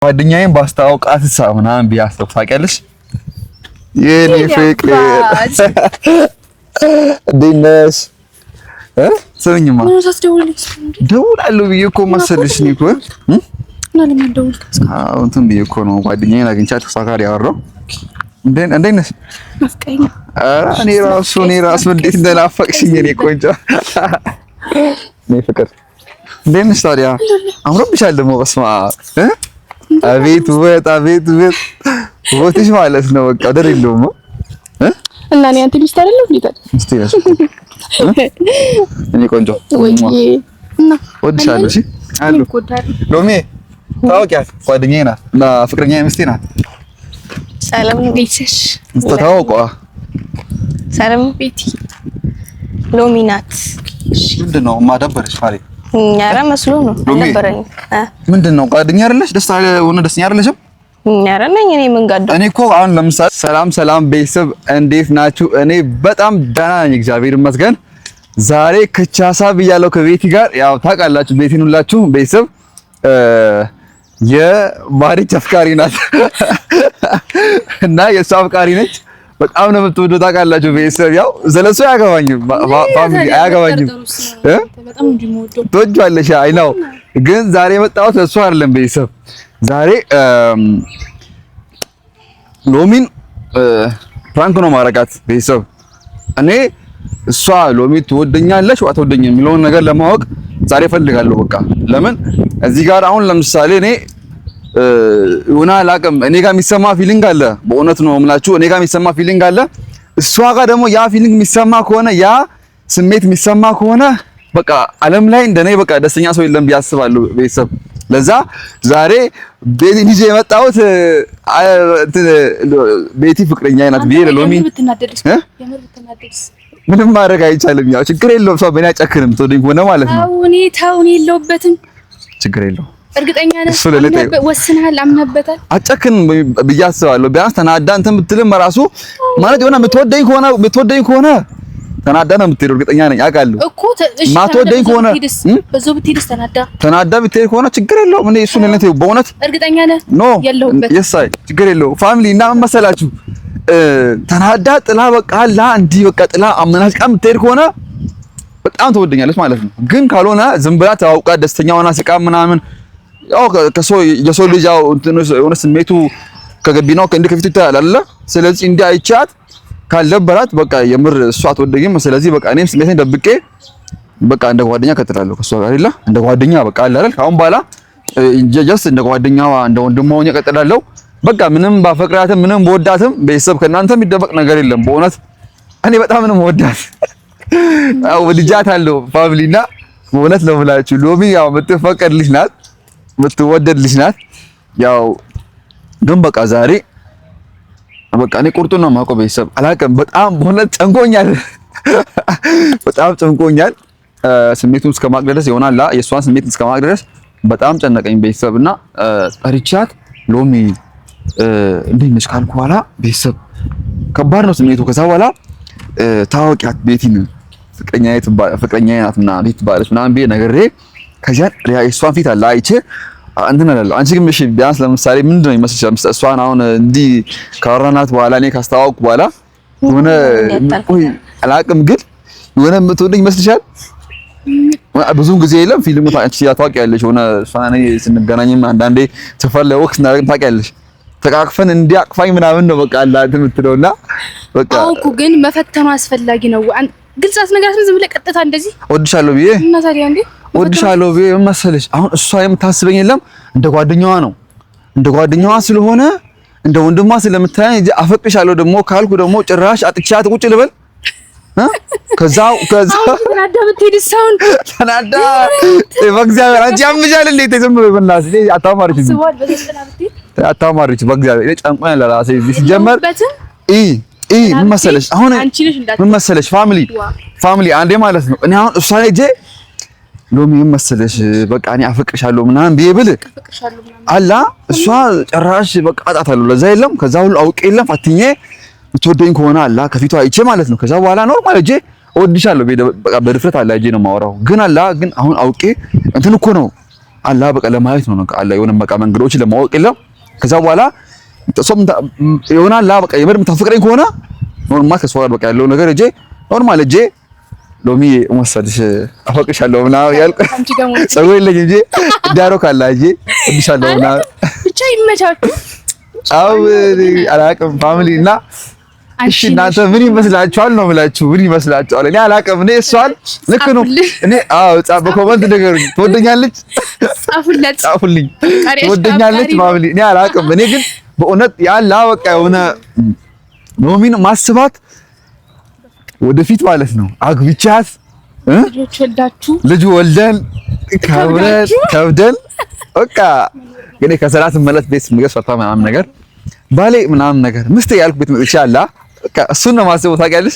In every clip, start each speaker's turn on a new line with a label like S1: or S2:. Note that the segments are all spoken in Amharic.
S1: ጓደኛዬን ባስተዋውቃት ምናምን ቢያስብ ታውቂያለሽ? የኔ ፍቅር እንዴት ነሽ? ስሚኝማ ደውላለሁ ብዬሽ እኮ መሰለሽ እኔ እኮ እንትን ብዬሽ እኮ ነው ጓደኛዬን አግኝቻት እሷ ጋር ያወራሁ። እንዴት ነሽ? እኔ ራሱ እንዴት እንደናፈቅሽኝ እኔ ቆንጆ እኔ ፍቅር እንዴት ነሽ ታዲያ? አምሮብሻል ደግሞ በስመ አብ አቤት ውበት ውበትሽ ማለት ነው። በቃ ወደር የለውም
S2: እና እኔ አንተ ሚስት አይደለም እንዴ?
S1: ሚስት ነሽ እኔ ቆንጆ ወድሻለሁ። እሺ አሉ ሎሚ ታውቂያት ጓደኛዬ ናት እና ፍቅረኛዬ ሚስቴ ናት።
S2: ሰላም ቤትሽ
S1: ተታውቋ
S2: ሰላም ቤቲ ሎሚ ናት።
S1: ምንድነው ማደበረሽ ማለት?
S2: ኧረ መስሎ ነው ነበረኝ።
S1: ምንድነው ጓደኛ አይደለሽ? ደስተኛ አይደለሽም?
S2: ኧረ ነኝ። እኔ ምን ጋር
S1: እኔ እኮ አሁን ለምሳሌ ሰላም ቤተሰብ እንዴት ናችሁ? እኔ በጣም ደህና ነኝ እግዚአብሔር ይመስገን። ዛሬ ከቻሳ ብያለሁ ከቤቲ ጋር ያው ታውቃላችሁ ቤቲን ሁላችሁ ቤተሰብ የማሪች አፍቃሪ ናት እና የሷ አፍቃሪ ነች። በጣም ነው የምትወደው ታውቃላችሁ ቤተሰብ ያው ዘለሱ አያገባኝም ፋሚሊ አያገባኝም
S2: በጣም እንዲሞደው
S1: ትወጂዋለሽ። አይ ነው ግን ዛሬ የመጣሁት እሱ አይደለም ቤተሰብ ዛሬ ሎሚን ፕራንክ ነው ማረጋት ቤተሰብ። እኔ እሷ ሎሚ ትወደኛለሽ ወይ አትወደኝም የሚለውን ነገር ለማወቅ ዛሬ ፈልጋለሁ። በቃ ለምን እዚህ ጋር አሁን ለምሳሌ እኔ ሆና አላውቅም እኔ ጋር የሚሰማ ፊሊንግ አለ። በእውነት ነው የምላችሁ እኔ ጋር የሚሰማ ፊሊንግ አለ። እሷ ጋር ደግሞ ያ ፊሊንግ የሚሰማ ከሆነ ያ ስሜት የሚሰማ ከሆነ በቃ ዓለም ላይ እንደኔ በቃ ደስተኛ ሰው የለም ብዬ አስባለሁ ቤተሰብ። ለዛ ዛሬ ቤቲን ይዤ የመጣሁት ቤቲ ፍቅረኛ ናት ብዬ ለሎሚ ምንም ማድረግ አይቻልም። ያው ችግር የለውም ሰው በእኔ አጨክንም ትወደኝ ሆነ ማለት ነው።
S2: ታውኔ የለውበትም ችግር
S1: የለውም።
S2: እርግጠኛ ነህ? ወስነሃል? አምነህበታል?
S1: አጨክንም ብዬ አስባለሁ። ቢያንስ ተናዳ እንትን ብትልም ራሱ ማለት የሆነ የምትወደኝ ከሆነ ተናዳ ነው የምትሄደው። እርግጠኛ ነኝ አውቃለሁ እኮ ማትወደኝ ከሆነ
S2: በዛው ብትሄድስ
S1: ተናዳ ብትሄድ ከሆነ ችግር የለውም። እኔ እሱን ለኔ ተይው በእውነት
S2: እርግጠኛ ነህ?
S1: ኖ
S2: የለውበት
S1: የሳይ ችግር የለውም። ፋሚሊ እና ምን መሰላችሁ ተናዳ ጥላ በቃ እንዲህ በቃ ጥላ አመናጭቃ የምትሄድ ከሆነ በጣም ትወደኛለች ማለት ነው። ግን ካልሆነ ዝም ብላ ተዋውቃ ደስተኛ ሆና ስቃ ምናምን ያው የሰው ልጅ ያው የሆነ ስሜቱ ከገቢናው ከእንደ ከፊቱ ይታያል አይደለ? ስለዚህ እንዲህ አይቻት ካልደበራት በቃ የምር እሷ አትወደኝም። ስለዚህ በቃ እኔም ስሜቴን ደብቄ በቃ እንደ ጓደኛ ቀጥላለሁ ከሷ ጋር አይደለ? እንደ ጓደኛ በቃ አለ አይደል? አሁን በኋላ ጀስት እንደ ጓደኛዋ እንደ ወንድሟ ሆኜ ቀጥላለሁ። በቃ ምንም ባፈቅራትም ምንም በወዳትም ቤተሰብ ከእናንተ የሚደበቅ ነገር የለም። በእውነት እኔ በጣም ነው የምወዳት አው ልጃታለሁ ፋሚሊና በእውነት ነው ብላችሁ ሎሚ ያው የምትፈቀድ ልጅ ናት የምትወደድ ልጅ ናት። ያው ግን በቃ ዛሬ በቃ እኔ ቁርጡን ነው የማውቀው ቤተሰብ አላውቅም። በጣም በእውነት ጨንቆኛል በጣም ጨንቆኛል። ስሜቱን እስከማቅ ድረስ ይሆናል የእሷን ስሜት እስከማቅ ድረስ በጣም ጨነቀኝ ቤተሰብ እና ጠርቻት ሎሚ እንዴት ነሽ ካልኩ በኋላ ቤተሰብ ከባድ ነው ስሜቱ። ከዛ በኋላ ታወቂያት ቤቲን ፍቅረኛዬ ናት ምናምን ቤት ባለች ምናምን ብዬ ነግሬ ከዚያ የእሷን ፊት አለ አይቼ እንትን እላለሁ። አንቺ ግን እሺ ቢያንስ ለምሳሌ ምንድን ነው ይመስልሻል እሷን አሁን እንዲህ ካወራናት በኋላ እኔ ካስተዋወቅኩ በኋላ የሆነ ቆይ አላውቅም ግን የሆነ የምትወደኝ ይመስልሻል? ብዙም ጊዜ የለም ፊልሙ ታውቂያለሽ የሆነ እሷን እኔ ስንገናኝም አንዳንዴ ሰፈር ላይ ወክ ስናደርግ ታውቂያለሽ ተቃቅፈን እንዲያቅፋኝ ምናምን ነው በቃ አላት የምትለውና በቃ
S2: አውኩ ግን መፈተኑ አስፈላጊ ነው። ግልጽ አስነግራትን ዝም ብለህ ቀጥታ እንደዚህ
S1: ወድሻለሁ ብዬ
S2: እና ታዲያ እንዴ
S1: ወድሻለሁ ብዬ መሰለሽ አሁን እሷ የምታስበኝ የለም እንደ ጓደኛዋ ነው። እንደ ጓደኛዋ ስለሆነ እንደ ወንድሟ ስለምታየኝ እንጂ አፈቅርሻለሁ ደግሞ ካልኩ ደግሞ ጭራሽ አጥቻት ቁጭ ልበል ከዛው
S2: ተናዳ ብትሄድስ? አሁን
S1: ተናዳ በእግዚአብሔር አንቺ ያምሻል እንዴ? ተዘም በእናትሽ አታማርች በእግዚአብሔር እኔ ጨንቆኛል ለራሴ ሲጀመር ምን መሰለሽ አሁን ምን መሰለሽ ፋሚሊ አንዴ ማለት ነው እኔ አሁን እሷ ላይ ሄጄ ሎሚ ምን መሰለሽ በቃ እኔ አፈቅርሻለሁ ምናምን ብዬ ብል አላ እሷ ጭራሽ በቃ አጣታለሁ ለዛ የለም ከዛ ሁሉ አውቄ የለም ፈትኜ የምትወደኝ ከሆነ አላ ከፊቷ አይቼ ማለት ነው ከዛ በኋላ ኖርማል ሄጄ እወድሻለሁ በቃ በድፍረት አላ ሄጄ ነው የማወራው። ግን አላ ግን አሁን አውቄ እንትን እኮ ነው አላ በቃ ለማየት ነው አላ የሆነ በቃ መንገዶችን ለማወቅ የለም። ከዛ በኋላ ሶም ይሆናል ላ በቃ የምር የምታፈቅረኝ ከሆነ ኖርማል ከሷ ጋር በቃ ያለው ነገር እጄ ኖርማል እጄ ሎሚ ወሰድሽ አፈቅርሻለሁ ምናምን ያልኩ ጸጉር የለኝ እንጂ ዳሮ ካላ እጄ እድሻለሁ ምናምን
S2: ብቻ ይመቻችሁ።
S1: አው አላውቅም ፋሚሊ እና እሺ እናንተ ምን ይመስላችኋል ነው የምላችሁ? ምን ይመስላችኋል? እኔ አላውቅም። እኔ እሷን ልክ ነው እኔ በኮመንት ንገሩኝ። ትወደኛለች? ጻፉልኝ። ትወደኛለች ፋሚሊ? እኔ አላውቅም። እኔ ግን በእውነት ያላ በቃ የሆነ ሎሚን ማስባት ወደፊት ማለት ነው አግብቻት ልጅ ወልደን ከብደን በቃ ግን ከሰራት መለት ቤት ምግብ ሰርታ ምናምን ነገር ባሌ ምናምን ነገር ምስቴ ያልኩ ቤት መጥቻ አላ በቃ እሱን ነው ማስበው። ታውቂያለሽ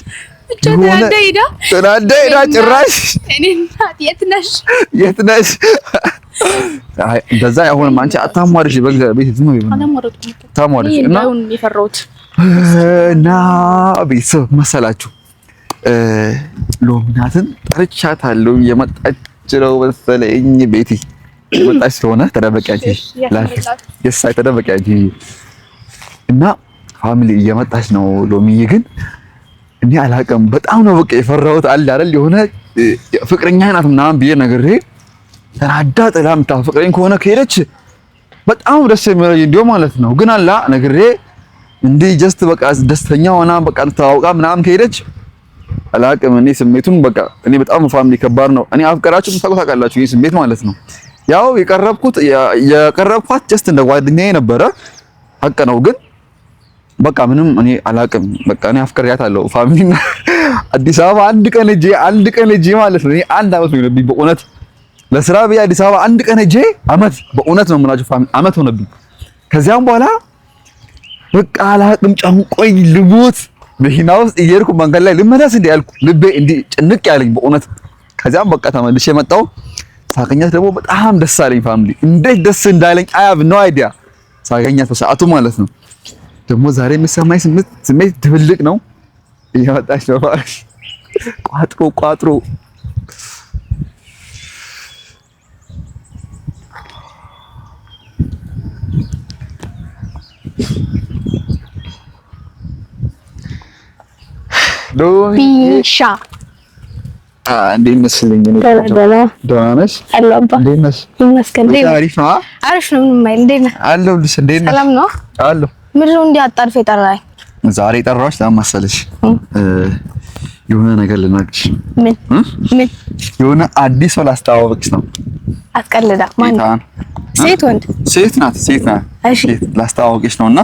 S1: ተናደይዳ ጭራሽ እኔ እናት የት ነሽ አይ እንደዛ አይሆንም። አንቺ አታሟርሽ ቤት ዝም ብሎ ታሟርሽ እና
S2: የፈራሁት
S1: እና ቤተሰብ መሰላችሁ ሎሚናትን ጠርቻታለሁ። የመጣች ነው መሰለኝ ቤቲ የመጣች ስለሆነ ተደበቂያች የሳይ ተደበቂያች እና ፋሚሊ እየመጣች ነው። ሎሚዬ ግን እኔ አላውቅም በጣም ነው በቃ የፈራሁት አለ አይደል የሆነ ፍቅረኛ ናት ምናምን ብዬ ነግሬ ተናዳ ጥላ የምታፈቅረኝ ከሆነ ከሄደች በጣም ደስ የሚለኝ እንዲያው ማለት ነው። ግን አላ ነግሬ እንዴ ጀስት በቃ ደስተኛ ሆና በቃ ተዋውቃ ምናምን ከሄደች አላውቅም እኔ ስሜቱን በቃ እኔ በጣም ፋሚሊ ከባድ ነው። እኔ አፍቀራችሁ ታውቃላችሁ ይሄ ስሜት ማለት ነው። ያው የቀረብኳት ጀስት እንደ ጓደኛዬ ነበረ ሀቅ ነው። ግን በቃ ምንም እኔ አላውቅም በቃ እኔ አፍቀሪያታለሁ ፋሚሊ። አዲስ አበባ አንድ ቀን እጄ ማለት ነው እኔ አንድ አመት ነው የሆነብኝ በእውነት ለስራ ብዬ አዲስ አበባ አንድ ቀን እጄ አመት በእውነት ነው የምላችሁ ፋሚሊ አመት ሆነብኝ። ከዚያም በኋላ በቃ አላውቅም ጨንቆኝ ልሞት መኪና ውስጥ እየሄድኩ መንገድ ላይ ልመለስ እንደ ያልኩ ልቤ እንዲህ ጭንቅ ያለኝ በእውነት። ከዚያም በቃ ተመልሼ መጣሁ። ሳገኛት ደግሞ በጣም ደስ አለኝ ፋሚሊ። እንዴት ደስ እንዳለኝ አይ ሃቭ ኖ አይዲያ ሳገኛት በሰዓቱ ማለት ነው። ደግሞ ዛሬ የሚሰማኝ ስሜት ድብልቅ ነው። እየመጣች ነው ቋጥሮ
S2: ቢሻ
S1: እንዴት መስልኝ ነው? ደህና ነሽ? እንዴት ነሽ?
S2: ይመስገን።
S1: አሪፍ ነው።
S2: አሪፍ ነው። ምን ማለት እንዴት ነህ?
S1: አለሁልሽ። እንዴት ነሽ?
S2: ሰላም ነው?
S1: አለሁ።
S2: ምንድነው እንዲህ አጣድፈህ የጠራኸኝ?
S1: ዛሬ የጠራሁሽ ለምን መሰለሽ? የሆነ ነገር ልናግርሽ።
S2: ምን
S1: የሆነ አዲስ ሰው ላስተዋወቅሽ ነው።
S2: አትቀልዳ። ማን? ሴት ወንድ?
S1: ሴት ናት።
S2: እሺ
S1: ላስተዋወቅሽ ነውና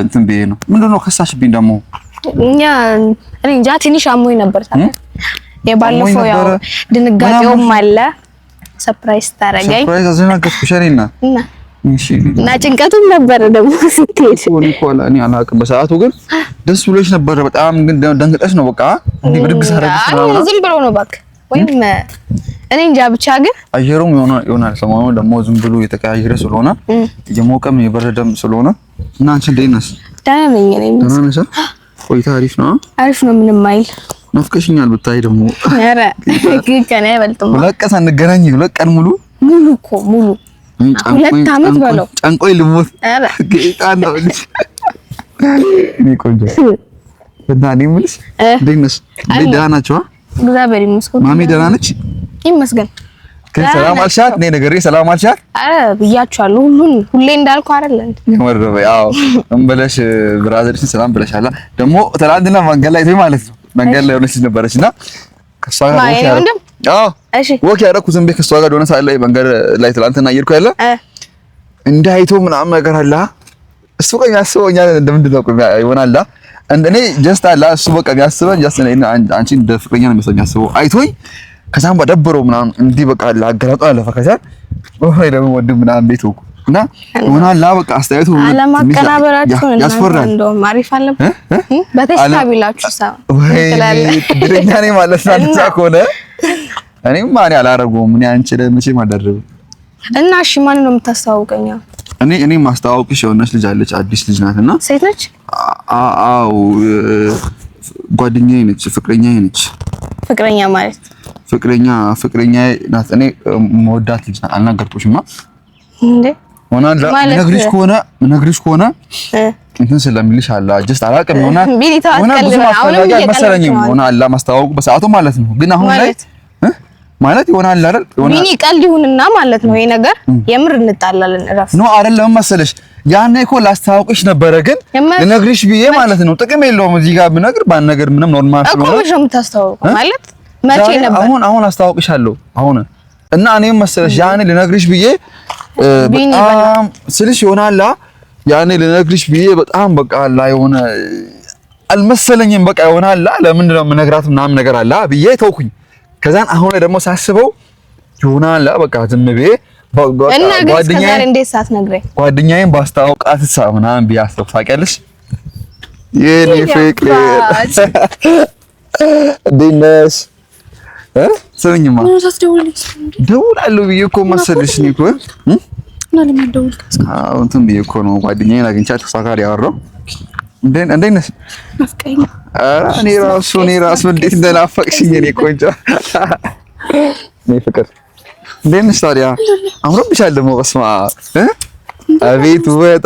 S1: እንትን ብዬ ነው። ምንድነው ከሳሽብኝ ደግሞ?
S2: እኔ እንጃ ትንሽ አሞኝ ነበር ታዲያ የባለፈው ያው ድንጋጤውም አለ ሰርፕራይዝ ታረጋኝ
S1: ሰርፕራይዝ አዘናገጥኩሽ እኔና እሺ
S2: እና ጭንቀቱም ነበር ደግሞ ስትሄድ
S1: እኔ አላውቅም በሰዓቱ ግን ደስ ብሎሽ ነበር በጣም ግን ደንግጠሽ ነው በቃ እንዴ በድግስ አረጋግሽ ነው
S2: ዝም ብሎ ነው ባክ ወይም እኔ እንጃ ብቻ ግን
S1: አየሩም ይሆናል ሰሞኑን ደግሞ ዝም ብሎ የተቀያየረ ስለሆነ የሞቀም የበረደም ስለሆነ እና አንቺ እንዴት ነሽ?
S2: ደህና ነኝ እኔ
S1: ደህና ነሽ? ቆይታ አሪፍ ነው
S2: ምንም አይል
S1: ናፍቀሽኛል ብታይ ደግሞ
S2: ኧረ ከኔ አይበልጥም።
S1: ሁለት ቀን ሳንገናኝ ሁለት ቀን ሙሉ
S2: እኮ ሁለት አመት በለው
S1: ጨንቆይ ልሞት። ኧረ ጌታ ነው ልጅ እኔ ቆንጆ እና እኔ የምልሽ እንዴት ነሽ? እንዴት ደህና ናቸው?
S2: እግዚአብሔር ይመስገን።
S1: ማሚ ደህና ነች?
S2: ይመስገን።
S1: ሰላም አልሻት? እኔ ነገሬ ሰላም አልሻት?
S2: አረ ብያችኋለሁ። ሁሌ እንዳልኩ አይደል እንዴ?
S1: የመረበ ያው እንበለሽ ብራዘርሽን ሰላም ብለሻላ። ደግሞ ትናንትና መንገድ ላይ ተይ ማለት ነው መንገድ ላይ ሆነሽ ነበረችና ከሷ ጋር ወክ ያደረኩት ዝም ብዬ ከሷ ጋር ሆነ ሳለ መንገድ ላይ ትናንትና እየሄድኩ ያለ እንዳይቶ ምናምን ነገር አለ። እሱ ቆይ ያስበኛል እንደምንድን ነው ቆይ ይሆናል እኔ ጀስት አላ እሱ በቃ ቢያስበኝ ጀስት አንቺ እንደ ፍቅረኛ ነው የሚያስበው አይቶኝ ከዛም በደብረው ምናምን እንዲህ በቃ አገራጣ አለፈ። ከዛ ወይ ደግሞ ወንድም ምናምን ቤት ወኩ እና ይሆናል በቃ አስተያየቱ
S2: አለማቀናበራችሁ
S1: ያስፈራል።
S2: እንደውም አሪፍ አለበት በተስፋ ቢላችሁ
S1: ትላለህ ድረኛ ነኝ ማለት ነው። አንተ ከሆነ እኔም ማን ያላረገውም ምን አንቺ ለምቼ ማደረብ
S2: እና እሺ ማን ነው የምታስተዋውቀኝ?
S1: እኔ ማስተዋወቅሽ የሆነች ልጅ አለች አዲስ ልጅ ናትና
S2: ሴት ነች?
S1: አዎ ጓደኛዬ ነች ፍቅረኛዬ ነች።
S2: ፍቅረኛ ማለት
S1: ፍቅረኛ ናት። እኔ መወዳት ልጅ አልናገርኩሽማ
S2: እንዴ
S1: ሆና ነግሪሽ ከሆነ እንትን ስለሚልሽ አላ ጀስት አላውቅም ሆና ብዙ ማስፈላጊ አልመሰለኝም ሆና አላ ማስተዋወቁ በሰዓቱ ማለት ነው። ግን አሁን ላይ ማለት ይሆናል አይደል
S3: ቢኒ ቀልድ ይሁንና ማለት ነው ይሄ ነገር የምር እንጣላለን እራስ
S1: ነው አይደለም መሰለሽ ያኔ እኮ ላስተዋውቅሽ ነበረ ግን ልነግርሽ ብዬ ማለት ነው። ጥቅም የለውም እዚህ ጋር ብነግር ባንነግር ምንም ኖርማል ነው
S3: እኮ ነው የምታስተዋውቀው ማለት መቼ ነበር
S1: አሁን አስተዋውቅሻለሁ አሁን እና እኔም መሰለሽ ያኔ ልነግርሽ ብዬ በጣም ስልሽ ይሆናል ያኔ ልነግርሽ ብዬ በጣም በቃ አላ የሆነ አልመሰለኝም በቃ ይሆናል ለምንድን ነው የምነግራት ምናምን ነገር አላ ብዬ ተውኩኝ። ከዛን አሁን ደግሞ ሳስበው ይሆናል በቃ ዝም ብዬ
S3: ጓደኛዬ እንዴት ሳትነግረኝ
S1: ጓደኛዬን ባስተዋውቃት ምናምን ቢያስተው ታውቂያለሽ የኔ ፍቅር ዲነስ ሰውኝማ ደውላለሁ ብዬ እኮ መሰለሽ ነው እኮ
S2: እና ለምን ደውልክ?
S1: አዎ እንትን ብዬ እኮ ነው ጓደኛዬን አግኝቻት እሷ ጋር ያወራው እንዴት ነሽ?
S2: ናፍቀኝ
S1: እኔ ራሱ እንዴት እንደናፈቅሽኝ እኔ ቆንጆ እኔ ፍቅር እንዴት ነሽ ታዲያ? አምሮብሻል ደግሞ በስመ አብ አቤት ውበት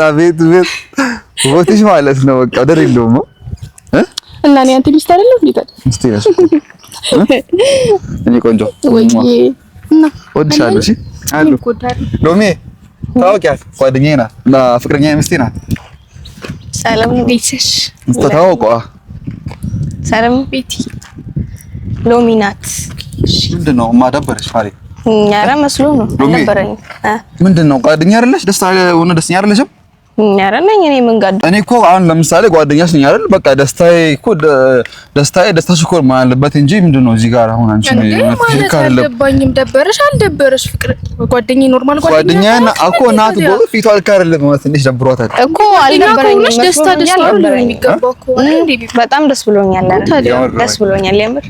S1: ውበትሽ ማለት ነው በቃ ወደር የለውም
S2: እና እኔ አንተ ሚስት አይደለም እንዴ?
S1: ሚስት ነሽ እኔ ቆንጆ
S2: እና
S1: ወድሻለሁ። እሺ አሉ ሎሚ ታውቂያት ጓደኛዬ ናት እና ፍቅረኛዬ ሚስቴ ናት።
S3: ሰላም ቤትሽ
S1: ተታወቁ
S3: ሰላም ቤቲ ሎሚ ናት።
S1: ምንድን ነው ማደበረሽ ታዲያ?
S3: ኧረ መስሎ ነው አልነበረኝም።
S1: ምንድን ነው ጓደኛ አይደለሽ? ደስተኛ አይደለሽም?
S3: ኧረ ነኝ እኔ ምን ጋር
S1: እኔ እኮ አሁን ለምሳሌ ጓደኛሽ ነኝ አይደል? በቃ ደስታሽ እኮ ማለበት እንጂ ምንድን ነው እዚህ ጋር አሁን አንቺ ነው
S2: አልገባኝም። ደበረሽ አልደበረሽ? ፍቅር ጓደኛዬ ኖርማል ጓደኛዬ
S1: እኮ ናት እኮ ፊቷ ልክ አይደለም ማለት ትንሽ ደብሯታል
S3: እኮ አልነበረኝም።
S2: ደስታ ነው የሚገባው እኮ
S3: በጣም ደስ ብሎኛል። ደስ ብሎኛል የምር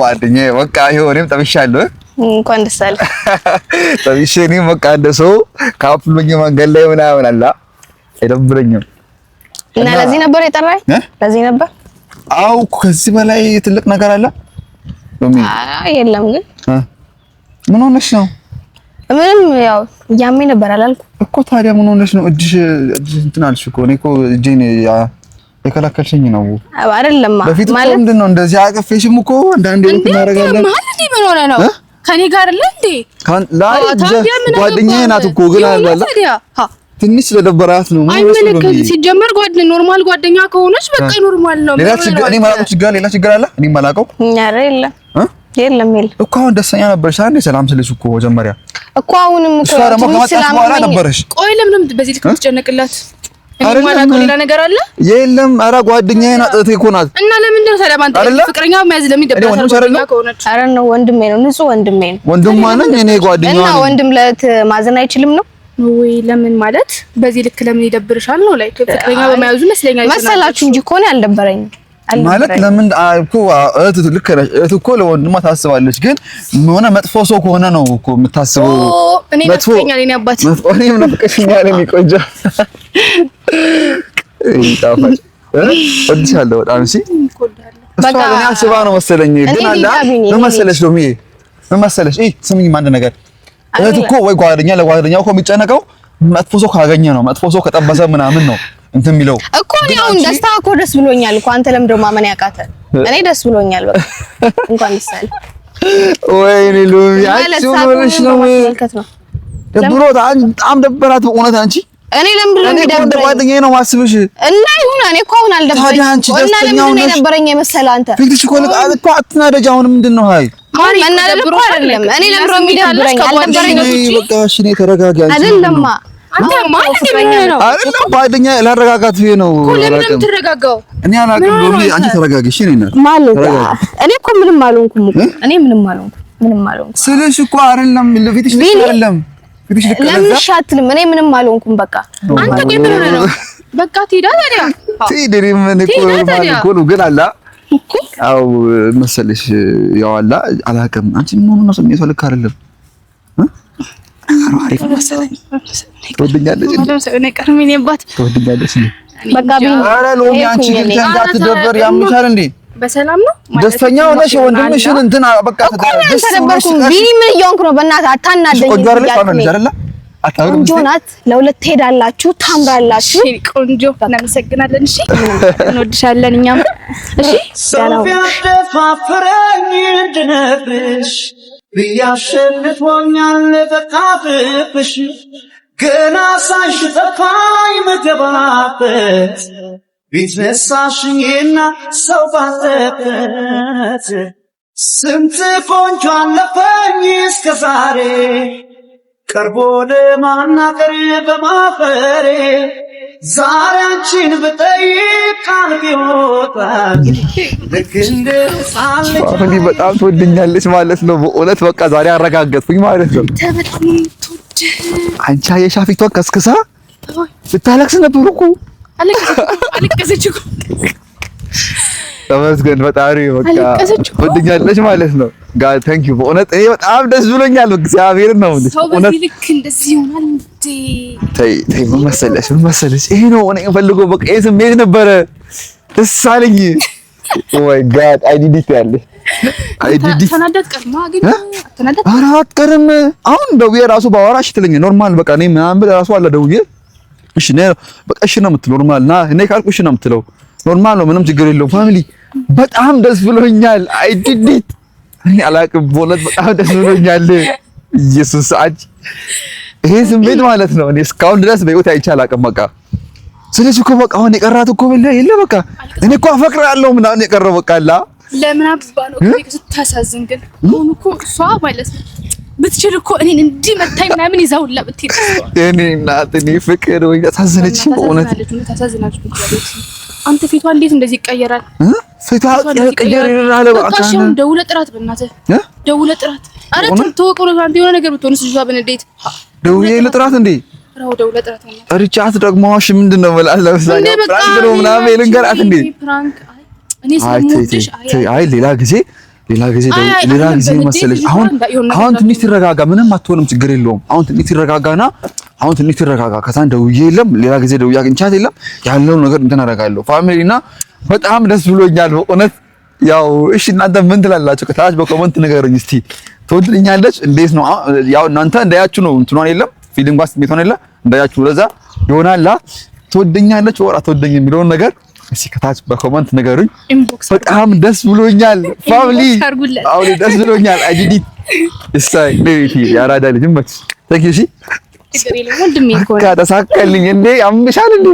S1: ጓደኛዬ በቃ ይሄው እኔም ጠብሻለሁ።
S3: እንኳን ደስ አለ
S1: ጠብሼ እኔም በቃ እንደ ሰው ካፍሉኝ መንገድ ላይ ምናምን አላ አይደብረኝም።
S3: እና ለዚህ ነበር የጠራኝ ለዚህ ነበር።
S1: አው ከዚህ በላይ ትልቅ ነገር አለ ሎሚ?
S3: የለም ግን
S1: ምን ሆነሽ ነው?
S3: ምንም ያው ያመኝ ነበር አላልኩ
S1: እኮ። ታዲያ ምን ሆነሽ ነው? እጅሽ እንትን አልሽ እኮ። እኔ እኮ እጄን የከላከልሽኝ ነው
S3: አይደለም
S1: ማለት ምንድን ነው እንደዚህ አቀፌሽም እኮ አንዳንዴ እናደርጋለን
S2: ማለት ምን ሆነ ነው ከኔ ጋር አይደለ እንዴ?
S1: ጓደኛዬ ናት እኮ ግን አላለ ትንሽ ስለደበራት ነው።
S2: አይመለከት ሲጀመር ኖርማል ጓደኛ ከሆነች በቃ ኖርማል ነው።
S1: ሌላ ችግር አለ እኔ ማላውቀው?
S3: ኧረ የለም
S1: እኮ አሁን ደስተኛ ነበርሽ አይደል? ሰላም ስለሽ እኮ መጀመሪያ
S3: እኮ አሁንም እኮ
S1: ደግሞ ከመጣሽ በኋላ ነበርሽ።
S2: ቆይ ለምን በዚህ ልክ ትጨነቅላት? እኔ ማላውቀው ሌላ ነገር አለ?
S1: የለም ኧረ ጓደኛዬ ናት እህቴ እኮ ናት።
S2: እና ለምንድን ነው ሰላም ፍቅረኛ መያዝ ለምን ይደብራል? ጓደኛ ከሆነች
S3: ኧረ ነው ወንድሜ ነው ንጹህ ወንድሜ ነው።
S1: ወንድሟ ነኝ እኔ ጓደኛዋ ነኝ።
S3: እና ወንድም ለእህት ማዘን አይችልም ነው
S2: ወይ? ለምን ማለት በዚህ ልክ ለምን ይደብርሻል ነው? ላይ ፍቅረኛ በመያዙ መስለኛል
S3: መሰላችሁ እንጂ እኮ ነው ያልደበረኝ
S1: ማለት ለምን እኮ እህት ልክ ነሽ። እህት እኮ ለወንድሟ ታስባለች፣ ግን ሆነ መጥፎ ሰው ከሆነ ነው እኮ የምታስበው።
S2: እኔ ናፍቀኛል እኔ አባት
S1: እኔም ናፍቀሽኛል እኔ ቆንጆ ይጣፋጭ ወድሻለሁ በጣም እሺ። በቃ እኔ አስባ ነው መሰለኝ። ግን አላ ምን መሰለሽ ሎሚ ምን መሰለሽ ስሚኝ አንድ ነገር እህት እኮ ወይ ጓደኛ ለጓደኛው እኮ የሚጨነቀው መጥፎ ሰው ካገኘ ነው። መጥፎ ሰው ከጠበሰ ምናምን ነው እንትን የሚለው
S3: እኮ ነው። አሁን ደስታ እኮ ደስ ብሎኛል እኮ አንተ ለምን ደግሞ ማመን ያቃተ? እኔ ደስ ብሎኛል በቃ እንኳን ደስ አለ።
S1: ወይኔ ሎሚ አንቺ ሆነሽ ነው ደብሮት በጣም ደበራት በእውነት አንቺ።
S3: እኔ ለምን ነው የሚደብረኝ?
S1: ጓደኛዬ ነው ማስብሽ እና
S3: ይሁን እኔ እኮ አሁን አልደበረኝ።
S1: ታዲያ አንቺ ደስተኛው ነሽ?
S3: የነበረኝ የመሰለህ አንተ
S1: ፊትሽ እኮ እኮ አትናደጅ። አሁን ምንድን ነው ሃይ
S3: መናደድ እኮ አይደለም። እኔ ለምን ነው የሚደብረኝ? አልደበረኝ
S1: በቃ እሺ እኔ ተረጋጋ
S3: አይደለማ
S2: አንተ ማን እንደምን ነው
S1: አይደለም ጓደኛዬ ላረጋጋት ብዬ ነው።
S2: ለምን የምትረጋጋው?
S1: እኔ አላውቅም ሎሚ አንቺ ተረጋጊ እሺ። እኔ
S3: ማለት እኔ እኮ ምንም አልሆንኩም እኮ እኔ ምንም አልሆንኩም
S1: ስልሽ እኮ አይደለም ፊትሽ ልክ አይደለም።
S3: ለምን ሻትልም? እኔ ምንም አልሆንኩም በቃ
S2: አንተ ቆይ ምን ሆነ ነው? በቃ ትሄዳ ታዲያ
S1: ትሄድ ምን እኮ ነው ግን አላ አው መሰለሽ ያው አላ አላውቅም። አንቺ ምን ሆነ ነው ስሜቷ ልክ አይደለም። አሪፍ መሰለኝ ትወድኛለች
S2: እኔ ቀርሜን ይባት
S1: ትወድኛለች
S3: በቃ ቢን
S1: ኧረ ሎሚ አንቺ ግን እንዳትደበር ያምሻል እንዴ?
S2: በሰላም ነው ማለት
S1: ደስተኛ ሆነሽ ወንድምሽን እንትን በቃ
S3: ተደበርኩም ቢኒ ምን እየሆንክ ነው? በእናትህ አታናደኝ። ቆንጆ ናት። ለሁለት ትሄዳላችሁ፣ ታምራላችሁ።
S2: ቆንጆ እናመሰግናለን። እሺ እንወድሻለን እኛም። እሺ ሰላም
S4: ያደፋፍረኝ እንድነግርሽ ብያሸንፎኛል ተካፍሽ ገና ሳይሽ ጠፋኝ መገባበት ቢትነሳሽኝና ሰው ባለበት ስንት ቆንጆ አለፈኝ እስከ ዛሬ ቀርቦ ለማናገር በማፈሬ ዛሬ አንቺን ብጠይቅ ቃል ቢወጣኝ ልክ እንደ
S1: ፋሚሊ በጣም ትወድኛለች ማለት ነው። በእውነት በቃ ዛሬ አረጋገጥኩኝ ማለት ነው። አንቺ የሻፊቷ ከስከሳ ብታለቅስ ነበር እኮ
S2: አለቀሰች እኮ
S1: ተመስገን ፈጣሪ በቃ ትወድኛለች ማለት ነው። ጋር ታንክ ዩ በእውነት እኔ በጣም ደስ ብሎኛል። እግዚአብሔር ነው እንዴ
S2: እውነት ልክ እንደዚህ ይሆናል እንዴ?
S1: ተይ ምን መሰለሽ ይሄ ነው እኔ ፈልገው በቃ ይሄ ስሜት ነበረ ደስ አለኝ። ኦ ማይ ጋድ አይ ዲድ ኢት ያለ አይ ዲድ ኢት
S2: ተናደድ ቀርማ ግን ተናደድ
S1: አራት ቀርም አሁን ደውዬ ራሱ ባወራሽ ትለኝ ኖርማል በቃ እኔ ምናምን ራሱ አለ ደውዬ እሺ ነው በቃ እሺ ነው የምትለው ኖርማል ና እኔ ካልኩ እሺ ነው የምትለው ኖርማል ነው ምንም ችግር የለውም። ፋሚሊ በጣም ደስ ብሎኛል። አይ ዲድ ኢት እኔ አላቅም በእውነት በጣም ደስ ብሎኛል። ኢየሱስ አጅ ይሄ ስሜት ማለት ነው እኔ እስካሁን ድረስ በህይወት አይቼ አላቅም። በቃ ስለዚህ እኮ በቃ አሁን የቀራት እኮ የለ በቃ እኔ እኮ አፈቅራለሁ ምናምን የቀረው በቃ አላ
S2: ለምን አባባሉ ስታሳዝን ግን አሁን እኮ እሷ ማለት ነው ብትችል እኮ እኔን እንዲህ መታኝ ምናምን ይዛውላ ብትሄድ
S1: እኔ እናት እኔ ፍቅር ወይ ታሳዝነች በእውነት
S2: ታሳዝናለች። አንተ ፊቷ እንዴት እንደዚህ ይቀየራል?
S1: ፊቷ ይቀየራል። በቃ
S2: ደውለህ ጥራት በእናትህ ደውለህ ጥራት። ኧረ ተወቀው ነው አንተ የሆነ ነገር ብትሆንስ ልጅቷ በንዴት
S1: ደውዬ ልጥራት እንዴ?
S2: አዎ ደውለህ ጥራት ነው።
S1: ሪቻት ደግሞ እሺ ምንድነው ማለት ለምሳሌ ፕራንክ ነው ምናምን ልንገራት እንዴ?
S2: ፕራንክ እኔ ስለምወድሽ
S1: አይ ሌላ ጊዜ መሰለሽ አሁን ትንሽ ትረጋጋ ምንም አትሆንም ችግር የለውም። አሁን ትንሽ ትረጋጋ ከዛን ደውዬ የለም ሌላ ጊዜ ደውዬ አግኝቻት የለም ያለውን ነገር እንትን አደርጋለሁ። ፋሚሊና በጣም ደስ ብሎኛል በእውነት ያው እሺ እናንተ ምን ትላላችሁ? ከታች በኮሜንት ንገሩኝ እስቲ ትወድኛለች እንዴት ነው? ያው እናንተ እንዳያችሁ ነው እንትኗን የለም ፊሊንግ ባስ ሜቶን የለ እንዳያችሁ ለዛ ይሆናላ ትወድኛለች ወራ ትወደኝ የሚለውን ነገር እስኪ ከታች በኮሜንት ንገሩኝ። በጣም ደስ ብሎኛል ፋሚሊ አሁን ደስ ብሎኛል። አጂዲ እሳይ ቤቲ ያራዳ ልጅ መች ታንኪ ዩ ሲ ተሳካልኝ እንዴ አምሻል እንዴ